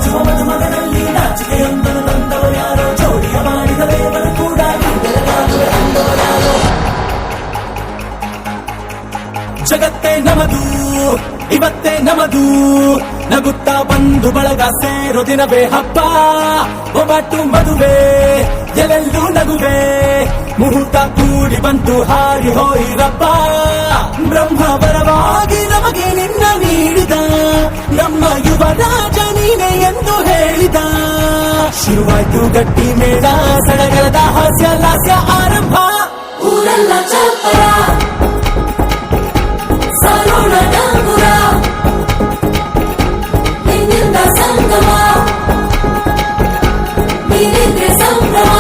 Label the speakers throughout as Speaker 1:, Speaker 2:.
Speaker 1: ನಾಚುವ ಮದುಮಗನಲ್ಲಿ ನಾಚಿಕೆಯೊಂದನ್ನು ತಂದವರ್ಯಾರೋ, ಜೋಡಿಯ ಮಾಡಿದ ದೇವರು ಕೂಡ ಕಿಂಡಲಗಾಗುವೆ ಅಂದವರ್ಯಾರೋ. ಜಗತ್ತೇ ನಮದು ಇವತ್ತೇ ನಮದು, ನಗುತ್ತಾ ಬಂದು ಬಳಗ ಸೇರೋ ದಿನವೇ ಹಬ್ಬ. ಒಬ್ಬಟ್ಟು ಮದುವೆ ಎಲ್ಲೆಲ್ಲೂ ನಗುವೆ, ಮುಹೂರ್ತ ಕೂಡಿ ಬಂತು ಹಾರಿ ಹೋಯಿರಪ್ಪ. ಬ್ರಹ್ಮವರವಾಗಿ ನಮಗೆ ನಿನ್ನ ನೀಡಿದ, ನಮ್ಮ ಯುವರಾಜ ನೀನೆ ಎಂದು ಹೇಳಿದ. ಶುರುವಾಯ್ತು ಗಟ್ಟಿ ಮೇಳ, ಸಡಗರದ ಹಾಸ್ಯ ಲಾಸ್ಯ ಆರಂಭ.
Speaker 2: ಊರೆಲ್ಲ ಚಪ್ಪರ ಸಾರೋಣ ಡಂಗುರ, ನಿನ್ನಿಂದ ಸಂಗಮ ನೀನಿದ್ರೆ ಸಂಭ್ರಮ.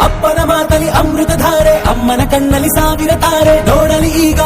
Speaker 1: ಅಪ್ಪನ ಮಾತಲಿ ಅಮೃತಧಾರೆ, ಅಮ್ಮನ ಕಣ್ಣಲ್ಲಿ ಸಾವಿರ ತಾರೆ. ನೋಡಲಿ ಈಗ